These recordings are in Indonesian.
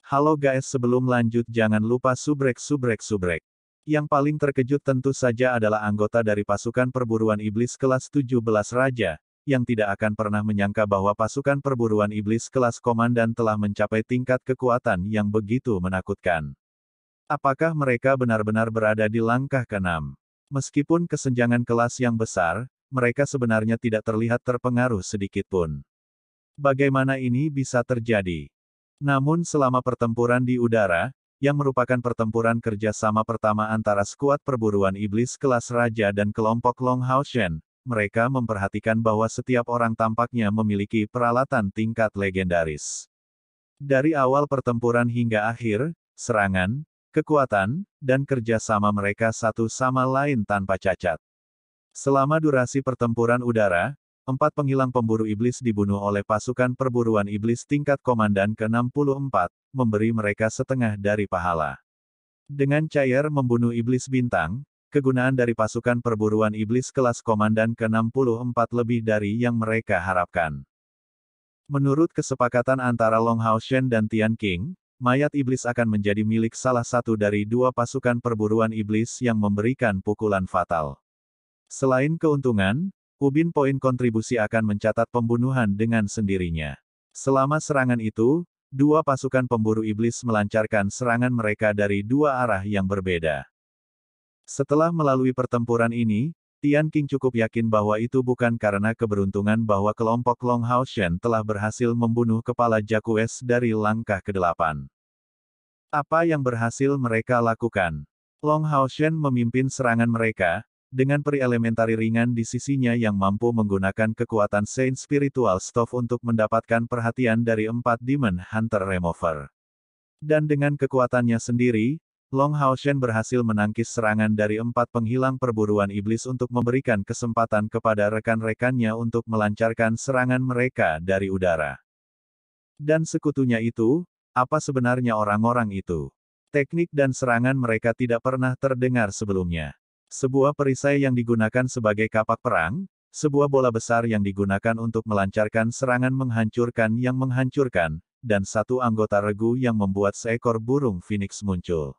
Halo guys, sebelum lanjut jangan lupa subrek. Yang paling terkejut tentu saja adalah anggota dari pasukan perburuan iblis kelas 17 Raja, yang tidak akan pernah menyangka bahwa pasukan perburuan iblis kelas komandan telah mencapai tingkat kekuatan yang begitu menakutkan. Apakah mereka benar-benar berada di langkah ke-6? Meskipun kesenjangan kelas yang besar, mereka sebenarnya tidak terlihat terpengaruh sedikitpun. Bagaimana ini bisa terjadi? Namun selama pertempuran di udara, yang merupakan pertempuran kerjasama pertama antara skuad perburuan iblis kelas Raja dan kelompok Long Hao Shen, mereka memperhatikan bahwa setiap orang tampaknya memiliki peralatan tingkat legendaris. Dari awal pertempuran hingga akhir, serangan, kekuatan, dan kerjasama mereka satu sama lain tanpa cacat. Selama durasi pertempuran udara, 4 penghilang pemburu iblis dibunuh oleh pasukan perburuan iblis tingkat komandan ke-64, memberi mereka setengah dari pahala. Dengan cair membunuh iblis bintang, kegunaan dari pasukan perburuan iblis kelas komandan ke-64 lebih dari yang mereka harapkan. Menurut kesepakatan antara Long Hao Shen dan Tian Qing, mayat iblis akan menjadi milik salah satu dari 2 pasukan perburuan iblis yang memberikan pukulan fatal. Selain keuntungan, Ubin poin kontribusi akan mencatat pembunuhan dengan sendirinya. Selama serangan itu, 2 pasukan pemburu iblis melancarkan serangan mereka dari 2 arah yang berbeda. Setelah melalui pertempuran ini, Tian Qing cukup yakin bahwa itu bukan karena keberuntungan bahwa kelompok Long Hao Shen telah berhasil membunuh kepala Jakues dari langkah ke-8. Apa yang berhasil mereka lakukan? Long Hao Shen memimpin serangan mereka, dengan peri elementari ringan di sisinya yang mampu menggunakan kekuatan Saint Spiritual Staff untuk mendapatkan perhatian dari 4 Demon Hunter Remover. Dan dengan kekuatannya sendiri, Long Hao Shen berhasil menangkis serangan dari 4 penghilang perburuan iblis untuk memberikan kesempatan kepada rekan-rekannya untuk melancarkan serangan mereka dari udara. Dan sekutunya itu, apa sebenarnya orang-orang itu? Teknik dan serangan mereka tidak pernah terdengar sebelumnya. Sebuah perisai yang digunakan sebagai kapak perang, sebuah bola besar yang digunakan untuk melancarkan serangan yang menghancurkan, dan 1 anggota regu yang membuat seekor burung phoenix muncul.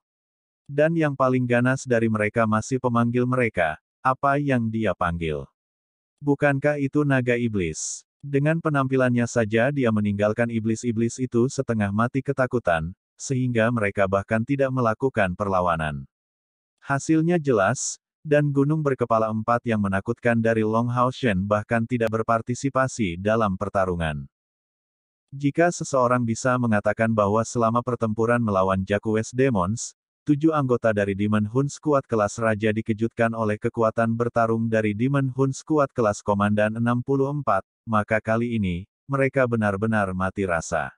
Dan yang paling ganas dari mereka masih pemanggil mereka, apa yang dia panggil? Bukankah itu naga iblis? Dengan penampilannya saja dia meninggalkan iblis-iblis itu setengah mati ketakutan, sehingga mereka bahkan tidak melakukan perlawanan. Hasilnya jelas, dan gunung berkepala 4 yang menakutkan dari Long Hao Shen bahkan tidak berpartisipasi dalam pertarungan. Jika seseorang bisa mengatakan bahwa selama pertempuran melawan Jakues Demons, 7 anggota dari Demon Hun Squad kelas Raja dikejutkan oleh kekuatan bertarung dari Demon Hun Squad kelas Komandan 64, maka kali ini, mereka benar-benar mati rasa.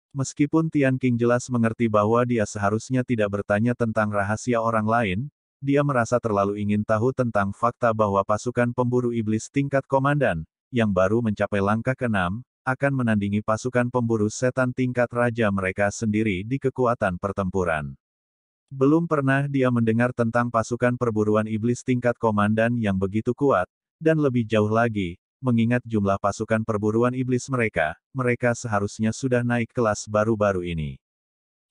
Meskipun Tian Qing jelas mengerti bahwa dia seharusnya tidak bertanya tentang rahasia orang lain, dia merasa terlalu ingin tahu tentang fakta bahwa pasukan pemburu iblis tingkat komandan, yang baru mencapai langkah ke-6, akan menandingi pasukan pemburu setan tingkat raja mereka sendiri di kekuatan pertempuran. Belum pernah dia mendengar tentang pasukan perburuan iblis tingkat komandan yang begitu kuat, dan lebih jauh lagi, mengingat jumlah pasukan perburuan iblis mereka seharusnya sudah naik kelas baru-baru ini.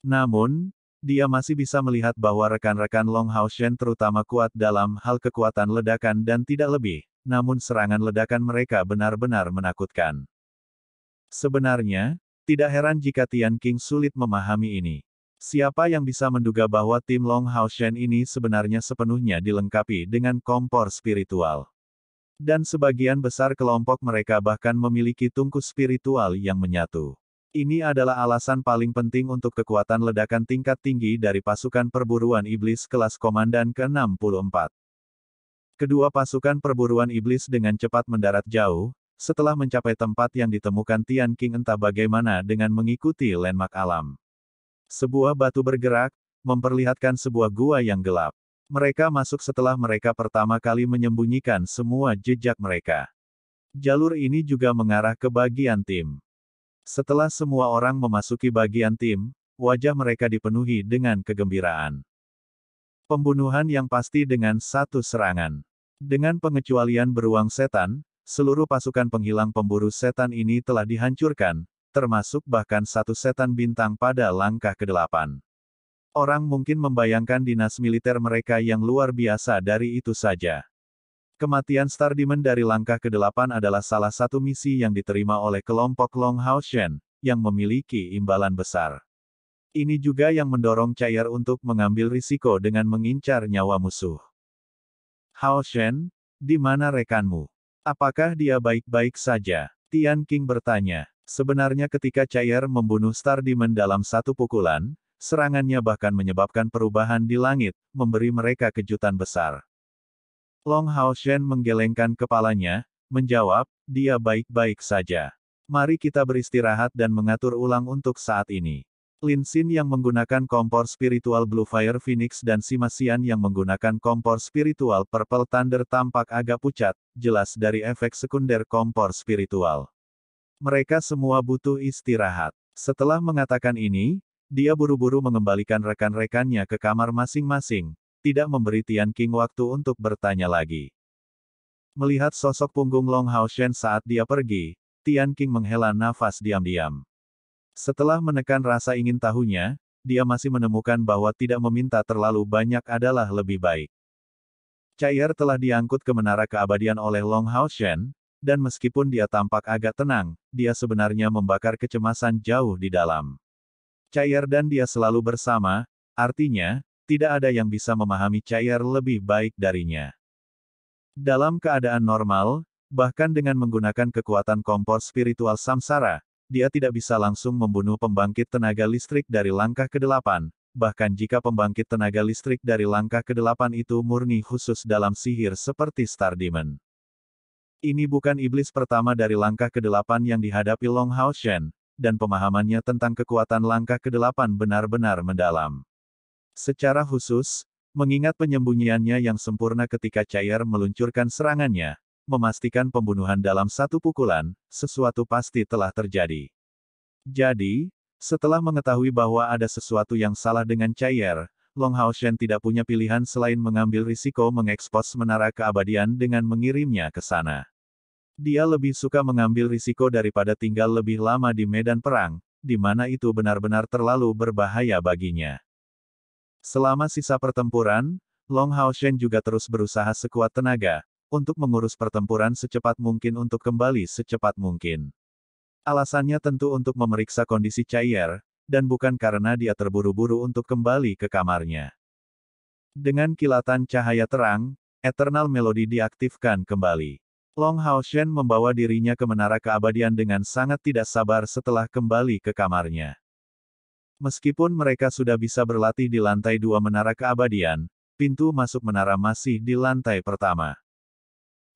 Namun, dia masih bisa melihat bahwa rekan-rekan Long Hao Shen terutama kuat dalam hal kekuatan ledakan dan tidak lebih, namun serangan ledakan mereka benar-benar menakutkan. Sebenarnya, tidak heran jika Tian Qing sulit memahami ini. Siapa yang bisa menduga bahwa tim Long Hao Shen ini sebenarnya sepenuhnya dilengkapi dengan kompor spiritual. Dan sebagian besar kelompok mereka bahkan memiliki tungku spiritual yang menyatu. Ini adalah alasan paling penting untuk kekuatan ledakan tingkat tinggi dari pasukan perburuan iblis kelas komandan ke-64. Kedua pasukan perburuan iblis dengan cepat mendarat jauh, setelah mencapai tempat yang ditemukan Tian Qing entah bagaimana dengan mengikuti landmark alam. Sebuah batu bergerak, memperlihatkan sebuah gua yang gelap. Mereka masuk setelah mereka pertama kali menyembunyikan semua jejak mereka. Jalur ini juga mengarah ke bagian tim. Setelah semua orang memasuki bagian tim, wajah mereka dipenuhi dengan kegembiraan. Pembunuhan yang pasti dengan 1 serangan. Dengan pengecualian beruang setan, seluruh pasukan penghilang pemburu setan ini telah dihancurkan, termasuk bahkan satu setan bintang pada langkah ke-8. Orang mungkin membayangkan dinas militer mereka yang luar biasa dari itu saja. Kematian Star Demon dari langkah ke-8 adalah salah satu misi yang diterima oleh kelompok Long Hao Shen, yang memiliki imbalan besar. Ini juga yang mendorong Chai'er untuk mengambil risiko dengan mengincar nyawa musuh. Hao Shen, di mana rekanmu? Apakah dia baik-baik saja? Tian Qing bertanya. Sebenarnya ketika Chai'er membunuh Star Demon dalam satu pukulan, serangannya bahkan menyebabkan perubahan di langit, memberi mereka kejutan besar. Long Hao Shen menggelengkan kepalanya, menjawab, dia baik-baik saja. Mari kita beristirahat dan mengatur ulang untuk saat ini. Lin Xin yang menggunakan kompor spiritual Blue Fire Phoenix dan Sima Xian yang menggunakan kompor spiritual Purple Thunder tampak agak pucat, jelas dari efek sekunder kompor spiritual. Mereka semua butuh istirahat. Setelah mengatakan ini, dia buru-buru mengembalikan rekan-rekannya ke kamar masing-masing, tidak memberi Tian Qing waktu untuk bertanya lagi. Melihat sosok punggung Long Hao Shen saat dia pergi, Tian Qing menghela nafas diam-diam. Setelah menekan rasa ingin tahunya, dia masih menemukan bahwa tidak meminta terlalu banyak adalah lebih baik. Chai'er telah diangkut ke menara keabadian oleh Long Hao Shen, dan meskipun dia tampak agak tenang, dia sebenarnya membakar kecemasan jauh di dalam. Chai'er dan dia selalu bersama, artinya, tidak ada yang bisa memahami Chai'er lebih baik darinya. Dalam keadaan normal, bahkan dengan menggunakan kekuatan kompor spiritual samsara, dia tidak bisa langsung membunuh pembangkit tenaga listrik dari langkah ke-8, bahkan jika pembangkit tenaga listrik dari langkah ke-8 itu murni khusus dalam sihir seperti Star Demon. Ini bukan iblis pertama dari langkah ke-8 yang dihadapi Long Hao Shen, dan pemahamannya tentang kekuatan langkah ke-8 benar-benar mendalam. Secara khusus, mengingat penyembunyiannya yang sempurna ketika Chai'er meluncurkan serangannya, memastikan pembunuhan dalam satu pukulan, sesuatu pasti telah terjadi. Jadi, setelah mengetahui bahwa ada sesuatu yang salah dengan Chai'er, Long Hao Shen tidak punya pilihan selain mengambil risiko mengekspos menara keabadian dengan mengirimnya ke sana. Dia lebih suka mengambil risiko daripada tinggal lebih lama di medan perang, di mana itu benar-benar terlalu berbahaya baginya. Selama sisa pertempuran, Long Hao Shen juga terus berusaha sekuat tenaga, untuk mengurus pertempuran secepat mungkin untuk kembali secepat mungkin. Alasannya tentu untuk memeriksa kondisi Chai'er, dan bukan karena dia terburu-buru untuk kembali ke kamarnya. Dengan kilatan cahaya terang, Eternal Melody diaktifkan kembali. Long Hao Shen membawa dirinya ke menara keabadian dengan sangat tidak sabar setelah kembali ke kamarnya. Meskipun mereka sudah bisa berlatih di lantai 2 menara keabadian, pintu masuk menara masih di lantai pertama.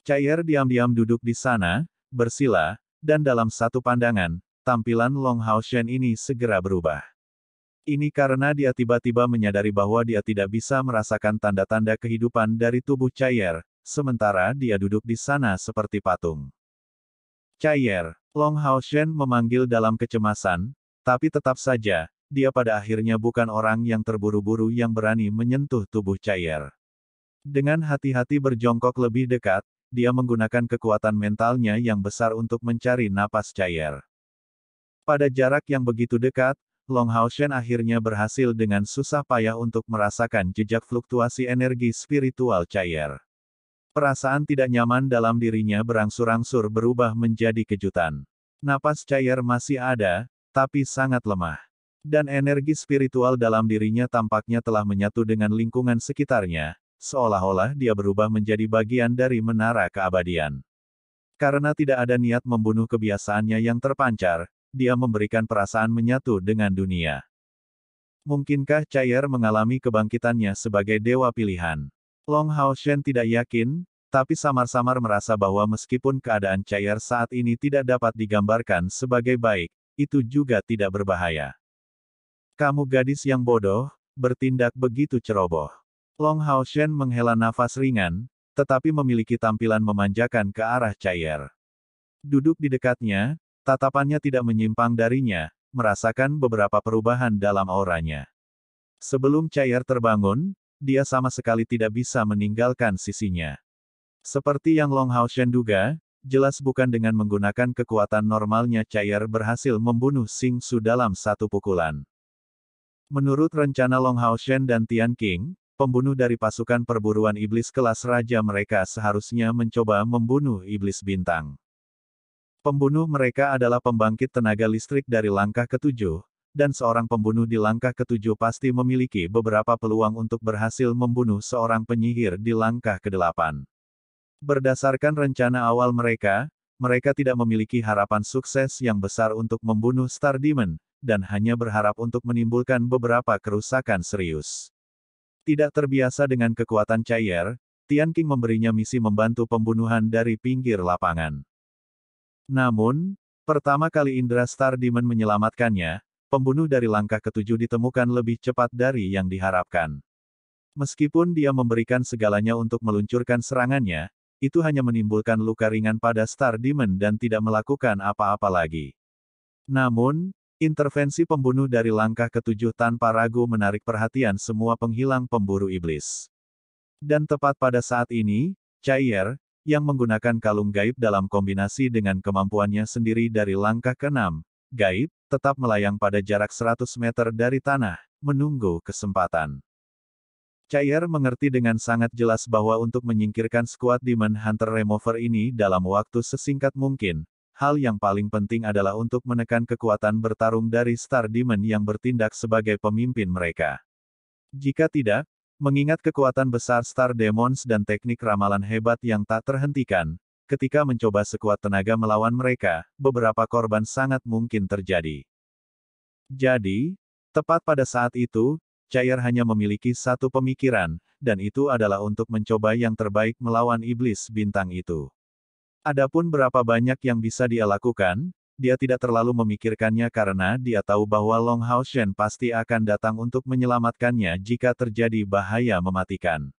Chai'er diam-diam duduk di sana, bersila, dan dalam satu pandangan, tampilan Long Hao Shen ini segera berubah. Ini karena dia tiba-tiba menyadari bahwa dia tidak bisa merasakan tanda-tanda kehidupan dari tubuh Chai'er, sementara dia duduk di sana seperti patung. Chai'er, Long Hao Shen memanggil dalam kecemasan, tapi tetap saja, dia pada akhirnya bukan orang yang terburu-buru yang berani menyentuh tubuh Chai'er. Dengan hati-hati berjongkok lebih dekat, dia menggunakan kekuatan mentalnya yang besar untuk mencari napas Chai'er. Pada jarak yang begitu dekat, Long Hao Shen akhirnya berhasil dengan susah payah untuk merasakan jejak fluktuasi energi spiritual Chai'er. Perasaan tidak nyaman dalam dirinya berangsur-angsur berubah menjadi kejutan. Napas Chai'er masih ada, tapi sangat lemah. Dan energi spiritual dalam dirinya tampaknya telah menyatu dengan lingkungan sekitarnya, seolah-olah dia berubah menjadi bagian dari menara keabadian. Karena tidak ada niat membunuh kebiasaannya yang terpancar, dia memberikan perasaan menyatu dengan dunia. Mungkinkah Chai'er mengalami kebangkitannya sebagai dewa pilihan? Long Hao Shen tidak yakin, tapi samar-samar merasa bahwa meskipun keadaan Chai'er saat ini tidak dapat digambarkan sebagai baik, itu juga tidak berbahaya. Kamu gadis yang bodoh, bertindak begitu ceroboh. Long Hao Shen menghela nafas ringan, tetapi memiliki tampilan memanjakan ke arah Chai'er. Duduk di dekatnya, tatapannya tidak menyimpang darinya, merasakan beberapa perubahan dalam auranya. Sebelum Chai'er terbangun, dia sama sekali tidak bisa meninggalkan sisinya. Seperti yang Long Hao Shen duga, jelas bukan dengan menggunakan kekuatan normalnya Chair berhasil membunuh Xing Su dalam satu pukulan. Menurut rencana Long Haoshen dan Tian Qing, pembunuh dari pasukan perburuan iblis kelas raja mereka seharusnya mencoba membunuh iblis bintang. Pembunuh mereka adalah pembangkit tenaga listrik dari langkah ketujuh, dan seorang pembunuh di langkah ketujuh pasti memiliki beberapa peluang untuk berhasil membunuh seorang penyihir di langkah kedelapan. Berdasarkan rencana awal mereka tidak memiliki harapan sukses yang besar untuk membunuh Star Demon, dan hanya berharap untuk menimbulkan beberapa kerusakan serius. Tidak terbiasa dengan kekuatan Chair, Tian Qing memberinya misi membantu pembunuhan dari pinggir lapangan. Namun, pertama kali indera Star Demon menyelamatkannya, pembunuh dari langkah ketujuh ditemukan lebih cepat dari yang diharapkan. Meskipun dia memberikan segalanya untuk meluncurkan serangannya, itu hanya menimbulkan luka ringan pada Star Demon dan tidak melakukan apa-apa lagi. Namun, intervensi pembunuh dari langkah ketujuh tanpa ragu menarik perhatian semua penghilang pemburu iblis. Dan tepat pada saat ini, Chair, yang menggunakan kalung gaib dalam kombinasi dengan kemampuannya sendiri dari langkah ke-6, gaib, tetap melayang pada jarak 100 meter dari tanah, menunggu kesempatan. Chair mengerti dengan sangat jelas bahwa untuk menyingkirkan skuad Demon Hunter Remover ini dalam waktu sesingkat mungkin, hal yang paling penting adalah untuk menekan kekuatan bertarung dari Star Demon yang bertindak sebagai pemimpin mereka. Jika tidak, mengingat kekuatan besar Star Demons dan teknik ramalan hebat yang tak terhentikan, ketika mencoba sekuat tenaga melawan mereka, beberapa korban sangat mungkin terjadi. Jadi, tepat pada saat itu, Chair hanya memiliki satu pemikiran, dan itu adalah untuk mencoba yang terbaik melawan iblis bintang itu. Adapun berapa banyak yang bisa dia lakukan, dia tidak terlalu memikirkannya karena dia tahu bahwa Long Haoshen pasti akan datang untuk menyelamatkannya jika terjadi bahaya mematikan.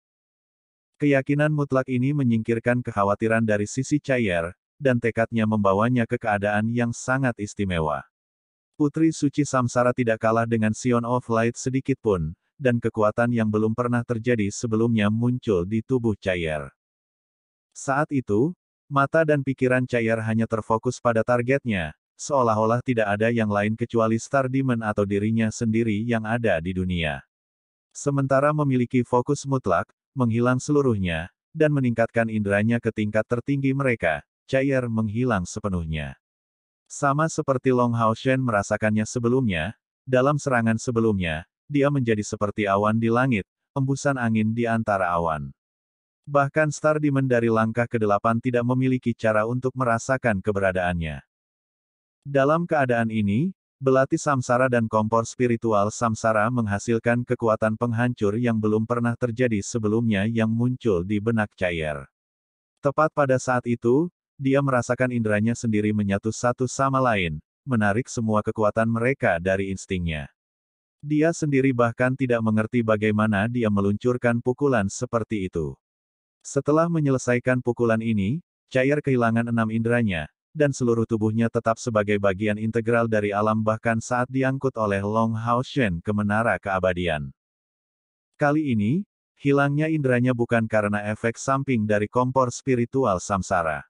Keyakinan mutlak ini menyingkirkan kekhawatiran dari sisi Chair, dan tekadnya membawanya ke keadaan yang sangat istimewa. Putri Suci Samsara tidak kalah dengan Sion of Light sedikitpun, dan kekuatan yang belum pernah terjadi sebelumnya muncul di tubuh Chair. Saat itu, mata dan pikiran Chair hanya terfokus pada targetnya, seolah-olah tidak ada yang lain kecuali Star Demon atau dirinya sendiri yang ada di dunia. Sementara memiliki fokus mutlak, menghilang seluruhnya, dan meningkatkan inderanya ke tingkat tertinggi mereka, Chair menghilang sepenuhnya. Sama seperti Long Haoshen merasakannya sebelumnya, dalam serangan sebelumnya, dia menjadi seperti awan di langit, embusan angin di antara awan. Bahkan Star Demon dari langkah ke-8 tidak memiliki cara untuk merasakan keberadaannya. Dalam keadaan ini, belati samsara dan kompor spiritual samsara menghasilkan kekuatan penghancur yang belum pernah terjadi sebelumnya yang muncul di benak Chair. Tepat pada saat itu, dia merasakan inderanya sendiri menyatu satu sama lain, menarik semua kekuatan mereka dari instingnya. Dia sendiri bahkan tidak mengerti bagaimana dia meluncurkan pukulan seperti itu. Setelah menyelesaikan pukulan ini, Chair kehilangan 6 inderanya, dan seluruh tubuhnya tetap sebagai bagian integral dari alam bahkan saat diangkut oleh Long Haoshen ke menara keabadian. Kali ini, hilangnya inderanya bukan karena efek samping dari kompor spiritual samsara.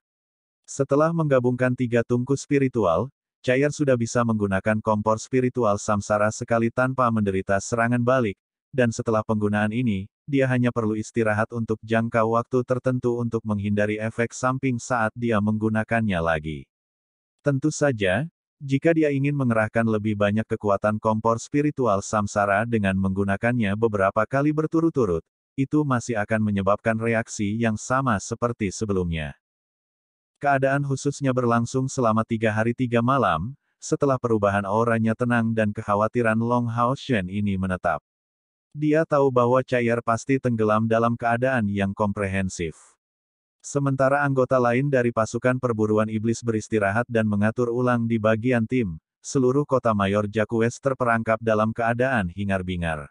Setelah menggabungkan 3 tungku spiritual, Chair sudah bisa menggunakan kompor spiritual samsara sekali tanpa menderita serangan balik, dan setelah penggunaan ini, dia hanya perlu istirahat untuk jangka waktu tertentu untuk menghindari efek samping saat dia menggunakannya lagi. Tentu saja, jika dia ingin mengerahkan lebih banyak kekuatan kompor spiritual samsara dengan menggunakannya beberapa kali berturut-turut, itu masih akan menyebabkan reaksi yang sama seperti sebelumnya. Keadaan khususnya berlangsung selama 3 hari 3 malam, setelah perubahan auranya tenang dan kekhawatiran Long Haoshen ini menetap. Dia tahu bahwa Chair pasti tenggelam dalam keadaan yang komprehensif. Sementara anggota lain dari pasukan perburuan iblis beristirahat dan mengatur ulang di bagian tim, seluruh kota Mayor Jaquest terperangkap dalam keadaan hingar-bingar.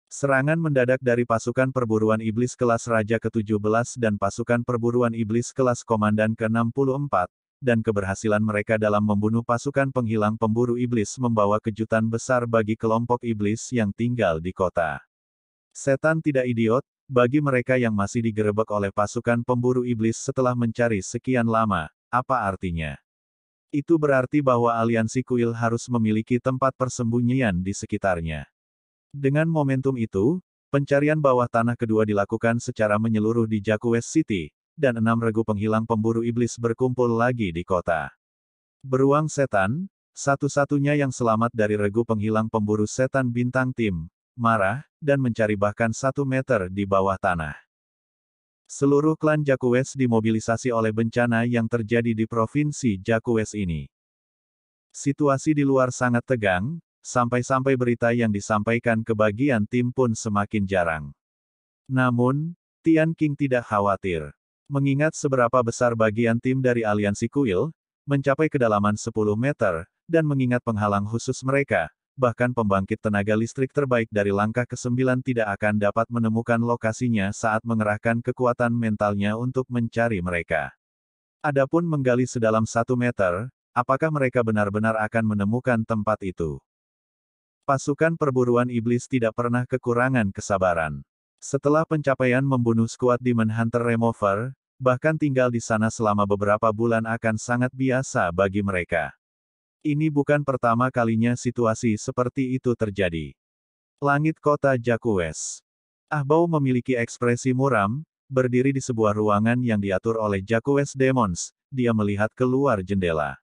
Serangan mendadak dari pasukan perburuan iblis kelas Raja ke-17 dan pasukan perburuan iblis kelas Komandan ke-64, dan keberhasilan mereka dalam membunuh pasukan penghilang pemburu iblis membawa kejutan besar bagi kelompok iblis yang tinggal di kota. Setan tidak idiot, bagi mereka yang masih digerebek oleh pasukan pemburu iblis setelah mencari sekian lama, apa artinya? Itu berarti bahwa aliansi kuil harus memiliki tempat persembunyian di sekitarnya. Dengan momentum itu, pencarian bawah tanah kedua dilakukan secara menyeluruh di Jakku West City, dan 6 regu penghilang pemburu iblis berkumpul lagi di kota. Beruang setan, satu-satunya yang selamat dari regu penghilang pemburu setan bintang tim, marah, dan mencari bahkan 1 meter di bawah tanah. Seluruh klan Jakku West dimobilisasi oleh bencana yang terjadi di provinsi Jakku West ini. Situasi di luar sangat tegang, sampai-sampai berita yang disampaikan ke bagian tim pun semakin jarang. Namun, Tian Qing tidak khawatir. Mengingat seberapa besar bagian tim dari aliansi kuil, mencapai kedalaman 10 meter, dan mengingat penghalang khusus mereka, bahkan pembangkit tenaga listrik terbaik dari langkah ke-9 tidak akan dapat menemukan lokasinya saat mengerahkan kekuatan mentalnya untuk mencari mereka. Adapun menggali sedalam 1 meter, apakah mereka benar-benar akan menemukan tempat itu? Pasukan perburuan iblis tidak pernah kekurangan kesabaran. Setelah pencapaian membunuh skuad Demon Hunter Remover, bahkan tinggal di sana selama beberapa bulan akan sangat biasa bagi mereka. Ini bukan pertama kalinya situasi seperti itu terjadi. Langit kota Jakku West. Ah Bao memiliki ekspresi muram, berdiri di sebuah ruangan yang diatur oleh Jakku West Demons, dia melihat keluar jendela.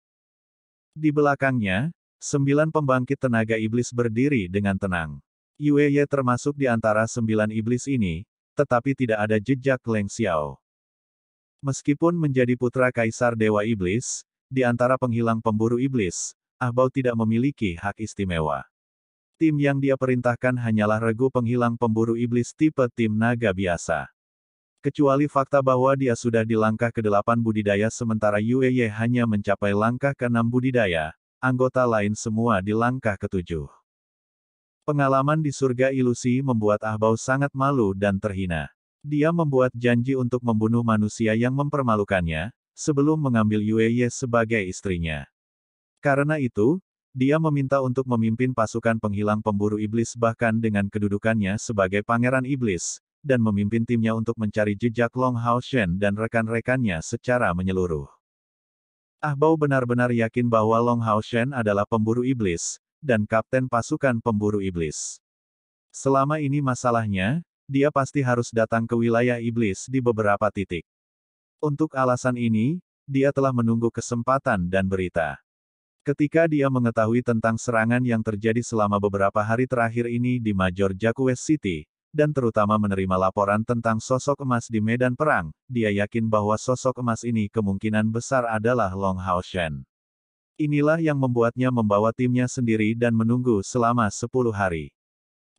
Di belakangnya, 9 pembangkit tenaga iblis berdiri dengan tenang. Yue Ye termasuk di antara 9 iblis ini, tetapi tidak ada jejak Leng Xiao. Meskipun menjadi putra Kaisar Dewa Iblis, di antara penghilang pemburu iblis, Ah Bao tidak memiliki hak istimewa. Tim yang dia perintahkan hanyalah regu penghilang pemburu iblis tipe tim naga biasa. Kecuali fakta bahwa dia sudah di langkah ke-8 budidaya sementara Yue Ye hanya mencapai langkah ke-6 budidaya, anggota lain semua di langkah ke-7. Pengalaman di surga ilusi membuat Ah Bao sangat malu dan terhina. Dia membuat janji untuk membunuh manusia yang mempermalukannya, sebelum mengambil Yue Ye sebagai istrinya. Karena itu, dia meminta untuk memimpin pasukan penghilang pemburu iblis bahkan dengan kedudukannya sebagai pangeran iblis, dan memimpin timnya untuk mencari jejak Long Hao Shen dan rekan-rekannya secara menyeluruh. Ah Bao benar-benar yakin bahwa Long Hao Shen adalah pemburu iblis, dan kapten pasukan pemburu iblis. Selama ini masalahnya, dia pasti harus datang ke wilayah iblis di beberapa titik. Untuk alasan ini, dia telah menunggu kesempatan dan berita. Ketika dia mengetahui tentang serangan yang terjadi selama beberapa hari terakhir ini di Major Jakku West City, dan terutama menerima laporan tentang sosok emas di medan perang, dia yakin bahwa sosok emas ini kemungkinan besar adalah Long Hao Shen. Inilah yang membuatnya membawa timnya sendiri dan menunggu selama 10 hari.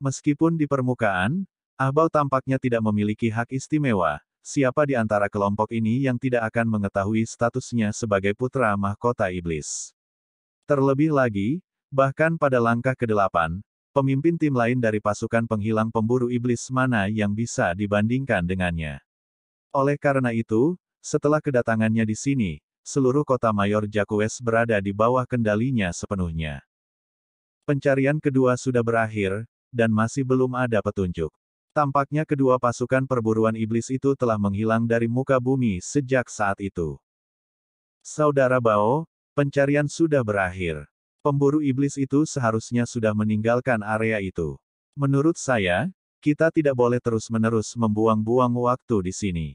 Meskipun di permukaan, Ah Bao tampaknya tidak memiliki hak istimewa, siapa di antara kelompok ini yang tidak akan mengetahui statusnya sebagai putra mahkota iblis. Terlebih lagi, bahkan pada langkah ke-8, pemimpin tim lain dari pasukan penghilang pemburu iblis mana yang bisa dibandingkan dengannya. Oleh karena itu, setelah kedatangannya di sini, seluruh kota mayor Jakku West berada di bawah kendalinya sepenuhnya. Pencarian kedua sudah berakhir, dan masih belum ada petunjuk. Tampaknya kedua pasukan perburuan iblis itu telah menghilang dari muka bumi sejak saat itu. Saudara Bao, pencarian sudah berakhir. Pemburu iblis itu seharusnya sudah meninggalkan area itu. Menurut saya, kita tidak boleh terus-menerus membuang-buang waktu di sini.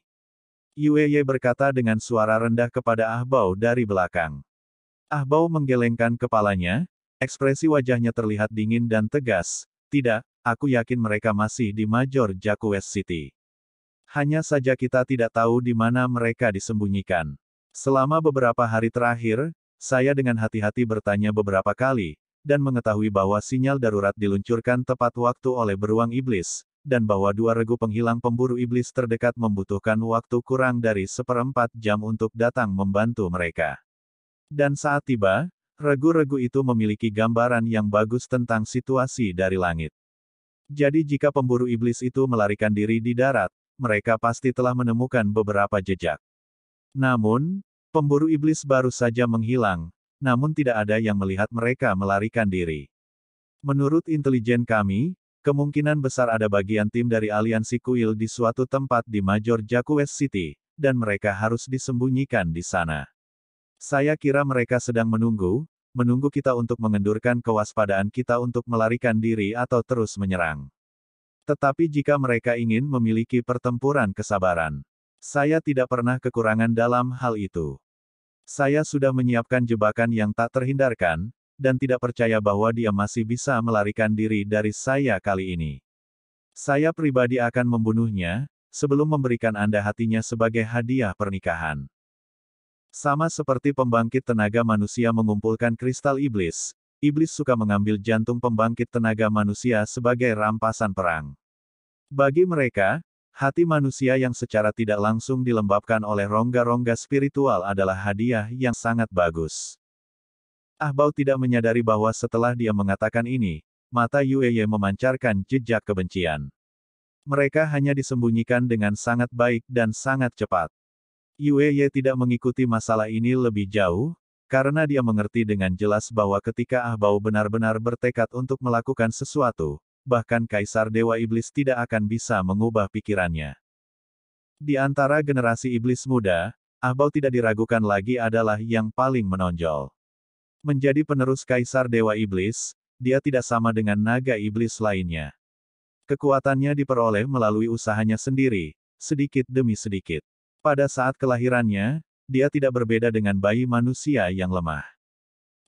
Yue Ye berkata dengan suara rendah kepada Ah Bao dari belakang. Ah Bao menggelengkan kepalanya, ekspresi wajahnya terlihat dingin dan tegas. Tidak, aku yakin mereka masih di Major Jakku West City. Hanya saja kita tidak tahu di mana mereka disembunyikan. Selama beberapa hari terakhir, saya dengan hati-hati bertanya beberapa kali, dan mengetahui bahwa sinyal darurat diluncurkan tepat waktu oleh beruang iblis, dan bahwa 2 regu penghilang pemburu iblis terdekat membutuhkan waktu kurang dari 1/4 jam untuk datang membantu mereka. Dan saat tiba, regu-regu itu memiliki gambaran yang bagus tentang situasi dari langit. Jadi jika pemburu iblis itu melarikan diri di darat, mereka pasti telah menemukan beberapa jejak. Namun, pemburu iblis baru saja menghilang, namun tidak ada yang melihat mereka melarikan diri. Menurut intelijen kami, Kemungkinan besar ada bagian tim dari aliansi kuil di suatu tempat di Major Jaquest City, dan mereka harus disembunyikan di sana. Saya kira mereka sedang menunggu kita untuk mengendurkan kewaspadaan kita untuk melarikan diri atau terus menyerang. Tetapi jika mereka ingin memiliki pertempuran kesabaran, saya tidak pernah kekurangan dalam hal itu. Saya sudah menyiapkan jebakan yang tak terhindarkan, dan tidak percaya bahwa dia masih bisa melarikan diri dari saya kali ini. Saya pribadi akan membunuhnya, sebelum memberikan Anda hatinya sebagai hadiah pernikahan. Sama seperti pembangkit tenaga manusia mengumpulkan kristal iblis, iblis suka mengambil jantung pembangkit tenaga manusia sebagai rampasan perang. Bagi mereka, hati manusia yang secara tidak langsung dilembabkan oleh rongga-rongga spiritual adalah hadiah yang sangat bagus. Ahbao tidak menyadari bahwa setelah dia mengatakan ini, mata Yueye memancarkan jejak kebencian. Mereka hanya disembunyikan dengan sangat baik dan sangat cepat. Yueye tidak mengikuti masalah ini lebih jauh, karena dia mengerti dengan jelas bahwa ketika Ahbao benar-benar bertekad untuk melakukan sesuatu, bahkan Kaisar Dewa Iblis tidak akan bisa mengubah pikirannya. Di antara generasi iblis muda, Ahbao tidak diragukan lagi adalah yang paling menonjol. Menjadi penerus Kaisar Dewa Iblis, dia tidak sama dengan naga iblis lainnya. Kekuatannya diperoleh melalui usahanya sendiri, sedikit demi sedikit. Pada saat kelahirannya, dia tidak berbeda dengan bayi manusia yang lemah.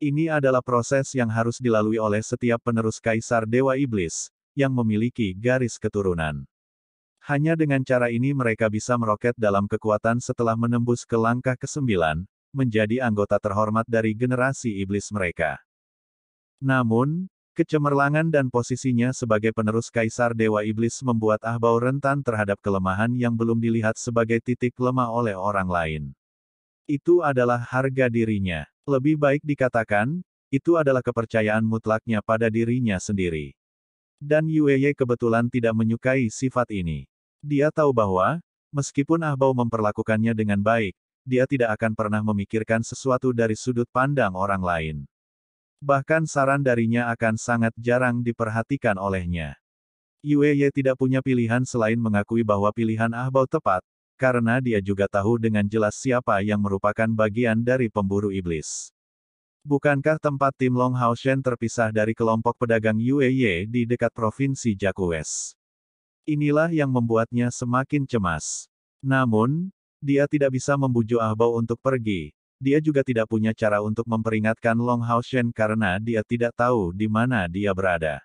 Ini adalah proses yang harus dilalui oleh setiap penerus Kaisar Dewa Iblis, yang memiliki garis keturunan. Hanya dengan cara ini mereka bisa meroket dalam kekuatan setelah menembus ke langkah ke-9, menjadi anggota terhormat dari generasi iblis mereka. Namun, kecemerlangan dan posisinya sebagai penerus Kaisar Dewa Iblis membuat Ahbao rentan terhadap kelemahan yang belum dilihat sebagai titik lemah oleh orang lain. Itu adalah harga dirinya. Lebih baik dikatakan, itu adalah kepercayaan mutlaknya pada dirinya sendiri. Dan Yueye kebetulan tidak menyukai sifat ini. Dia tahu bahwa, meskipun Ahbao memperlakukannya dengan baik, dia tidak akan pernah memikirkan sesuatu dari sudut pandang orang lain. Bahkan saran darinya akan sangat jarang diperhatikan olehnya. Yueye tidak punya pilihan selain mengakui bahwa pilihan Ahbao tepat, karena dia juga tahu dengan jelas siapa yang merupakan bagian dari pemburu iblis. Bukankah tempat tim Long Hao Shen terpisah dari kelompok pedagang Yueye di dekat provinsi Jaquest? Inilah yang membuatnya semakin cemas. Namun, dia tidak bisa membujuk Ahbao untuk pergi. Dia juga tidak punya cara untuk memperingatkan Long Hao Shen karena dia tidak tahu di mana dia berada.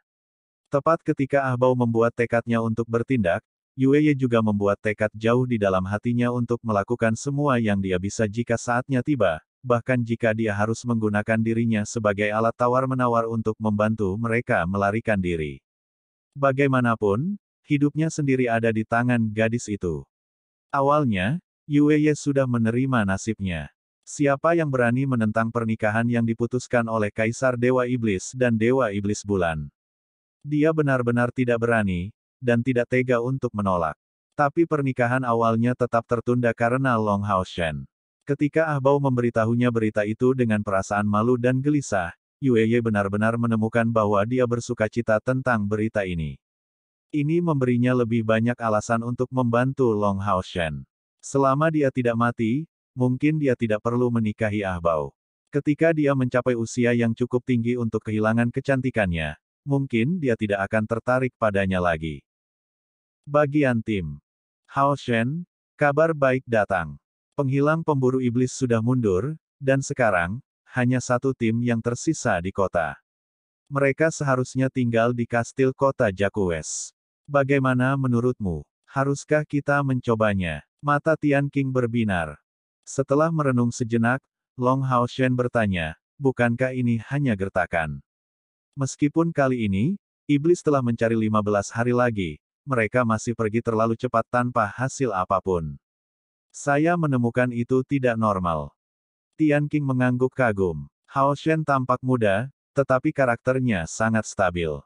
Tepat ketika Ahbao membuat tekadnya untuk bertindak, Yueye juga membuat tekad jauh di dalam hatinya untuk melakukan semua yang dia bisa jika saatnya tiba, bahkan jika dia harus menggunakan dirinya sebagai alat tawar-menawar untuk membantu mereka melarikan diri. Bagaimanapun, hidupnya sendiri ada di tangan gadis itu. Awalnya, Yueye sudah menerima nasibnya. Siapa yang berani menentang pernikahan yang diputuskan oleh Kaisar Dewa Iblis dan Dewa Iblis Bulan? Dia benar-benar tidak berani, dan tidak tega untuk menolak. Tapi pernikahan awalnya tetap tertunda karena Long Hao Shen. Ketika Ahbao memberitahunya berita itu dengan perasaan malu dan gelisah, Yueye benar-benar menemukan bahwa dia bersukacita tentang berita ini. Ini memberinya lebih banyak alasan untuk membantu Long Hao Shen. Selama dia tidak mati, mungkin dia tidak perlu menikahi Ahbao. Ketika dia mencapai usia yang cukup tinggi untuk kehilangan kecantikannya, mungkin dia tidak akan tertarik padanya lagi. Bagian tim Hao Shen, kabar baik datang. Penghilang pemburu iblis sudah mundur, dan sekarang, hanya satu tim yang tersisa di kota. Mereka seharusnya tinggal di kastil kota Jaquest. Bagaimana menurutmu? Haruskah kita mencobanya? Mata Tian Qing berbinar. Setelah merenung sejenak, Long Hao Shen bertanya, bukankah ini hanya gertakan? Meskipun kali ini, iblis telah mencari 15 hari lagi, mereka masih pergi terlalu cepat tanpa hasil apapun. Saya menemukan itu tidak normal. Tian Qing mengangguk kagum. Hao Shen tampak muda, tetapi karakternya sangat stabil.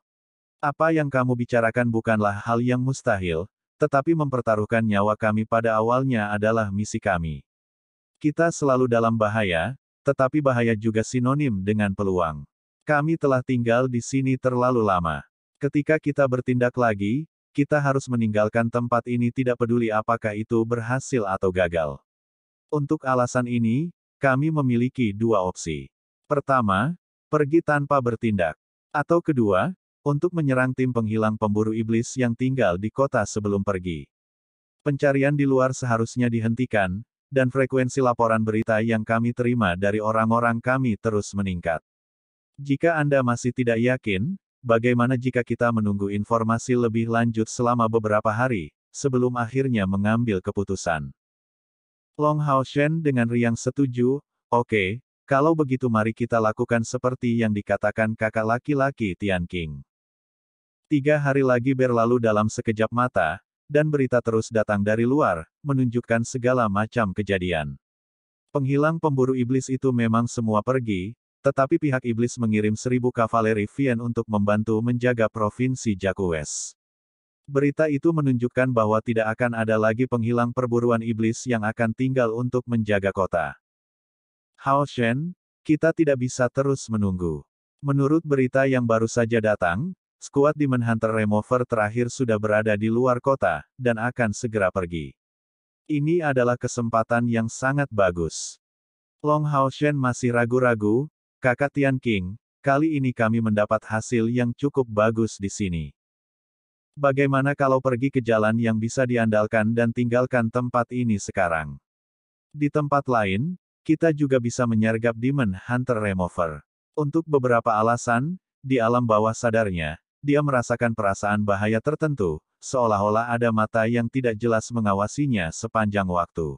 Apa yang kamu bicarakan bukanlah hal yang mustahil, tetapi mempertaruhkan nyawa kami pada awalnya adalah misi kami. Kita selalu dalam bahaya, tetapi bahaya juga sinonim dengan peluang. Kami telah tinggal di sini terlalu lama. Ketika kita bertindak lagi, kita harus meninggalkan tempat ini tidak peduli apakah itu berhasil atau gagal. Untuk alasan ini, kami memiliki dua opsi. Pertama, pergi tanpa bertindak. Atau kedua, untuk menyerang tim penghilang pemburu iblis yang tinggal di kota sebelum pergi. Pencarian di luar seharusnya dihentikan, dan frekuensi laporan berita yang kami terima dari orang-orang kami terus meningkat. Jika Anda masih tidak yakin, bagaimana jika kita menunggu informasi lebih lanjut selama beberapa hari, sebelum akhirnya mengambil keputusan? Long Hao Shen dengan riang setuju, oke, kalau begitu mari kita lakukan seperti yang dikatakan kakak laki-laki Tian Qing. 3 hari lagi berlalu dalam sekejap mata, dan berita terus datang dari luar, menunjukkan segala macam kejadian. Penghilang pemburu iblis itu memang semua pergi, tetapi pihak iblis mengirim 1000 kavaleri Vian untuk membantu menjaga provinsi Jiakou West. Berita itu menunjukkan bahwa tidak akan ada lagi penghilang perburuan iblis yang akan tinggal untuk menjaga kota. Hao Shen, kita tidak bisa terus menunggu. Menurut berita yang baru saja datang, skuad Demon Hunter Remover terakhir sudah berada di luar kota, dan akan segera pergi. Ini adalah kesempatan yang sangat bagus. Long Hao Shen masih ragu-ragu, kakak Tian Qing, kali ini kami mendapat hasil yang cukup bagus di sini. Bagaimana kalau pergi ke jalan yang bisa diandalkan dan tinggalkan tempat ini sekarang? Di tempat lain, kita juga bisa menyergap Demon Hunter Remover. Untuk beberapa alasan, di alam bawah sadarnya, dia merasakan perasaan bahaya tertentu, seolah-olah ada mata yang tidak jelas mengawasinya sepanjang waktu.